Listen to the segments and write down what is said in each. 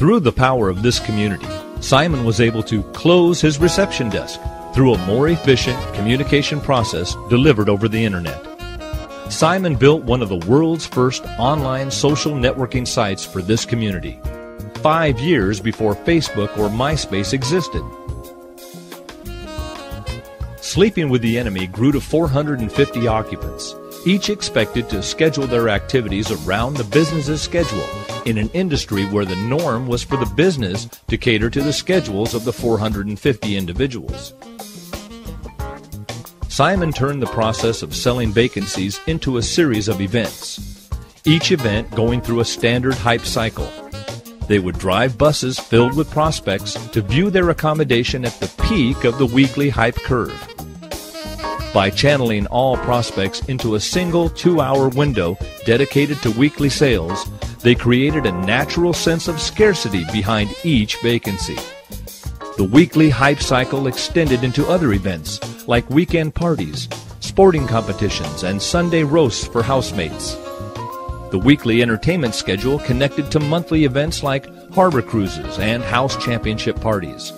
Through the power of this community, Simon was able to close his reception desk through a more efficient communication process delivered over the internet. Simon built one of the world's first online social networking sites for this community, 5 years before Facebook or MySpace existed. Sleeping with the Enemy grew to 450 occupants, each expected to schedule their activities around the business's schedule in an industry where the norm was for the business to cater to the schedules of the 450 individuals. Simon turned the process of selling vacancies into a series of events, each event going through a standard hype cycle. They would drive buses filled with prospects to view their accommodation at the peak of the weekly hype curve. By channeling all prospects into a single 2-hour window dedicated to weekly sales, they created a natural sense of scarcity behind each vacancy. The weekly hype cycle extended into other events like weekend parties, sporting competitions, and Sunday roasts for housemates. The weekly entertainment schedule connected to monthly events like harbor cruises and house championship parties.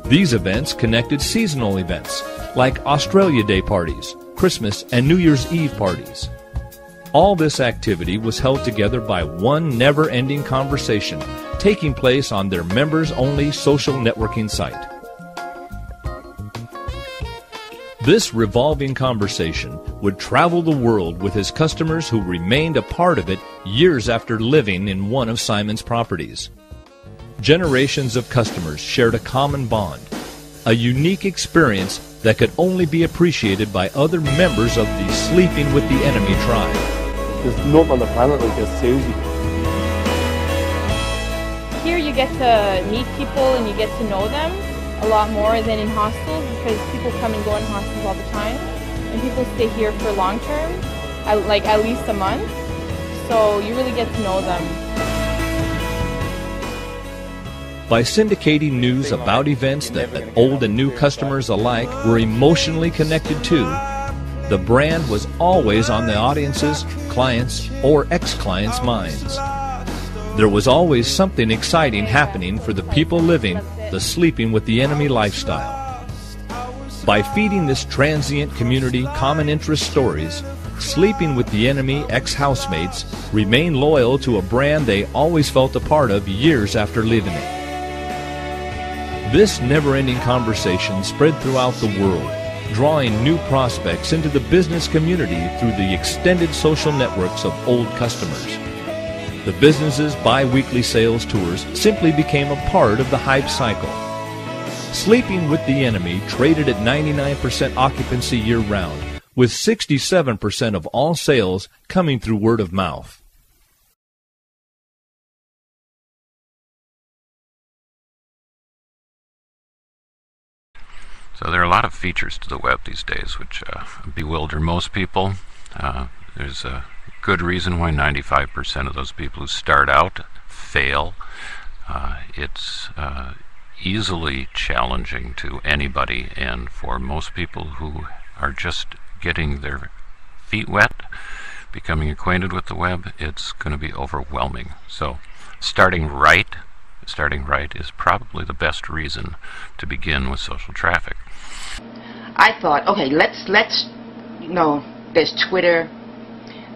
These events connected seasonal events like Australia Day parties, Christmas and New Year's Eve parties. All this activity was held together by one never-ending conversation taking place on their members-only social networking site. This revolving conversation would travel the world with his customers who remained a part of it years after living in one of Simon's properties. Generations of customers shared a common bond, a unique experience that could only be appreciated by other members of the Sleeping with the Enemy tribe. There's nothing on the planet like this, seriously. Here you get to meet people and you get to know them a lot more than in hostels, because people come and go in hostels all the time, and people stay here for long term, like at least a month, so you really get to know them. By syndicating news about events that old and new customers alike were emotionally connected to, the brand was always on the audience's, clients', or ex-clients' minds. There was always something exciting happening for the people living the Sleeping with the Enemy lifestyle. By feeding this transient community common interest stories, Sleeping with the Enemy ex-housemates remain loyal to a brand they always felt a part of years after leaving it. This never-ending conversation spread throughout the world, drawing new prospects into the business community through the extended social networks of old customers. The business's bi-weekly sales tours simply became a part of the hype cycle. Sleeping with the Enemy traded at 99% occupancy year-round, with 67% of all sales coming through word of mouth. So there are a lot of features to the web these days which bewilder most people. There's a good reason why 95% of those people who start out fail. It's easily challenging to anybody, and for most people who are just getting their feet wet, becoming acquainted with the web, it's going to be overwhelming. So starting right is probably the best reason to begin with social traffic. I thought, okay, let's there's Twitter,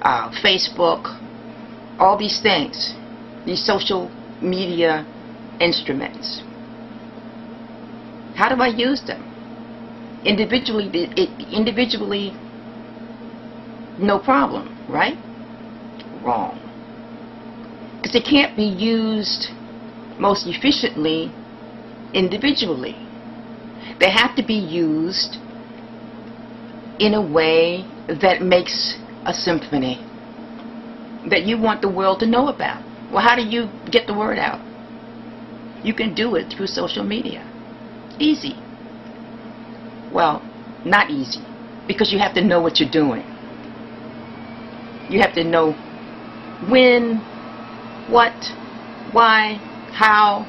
Facebook, all these things, these social media instruments. How do I use them? Individually, no problem, right? Wrong. Because they can't be used most efficiently individually. They have to be used in a way that makes a symphony that you want the world to know about. Well, how do you get the word out? You can do it through social media. Easy. Well, not easy, because you have to know what you're doing. You have to know when, what, why, how,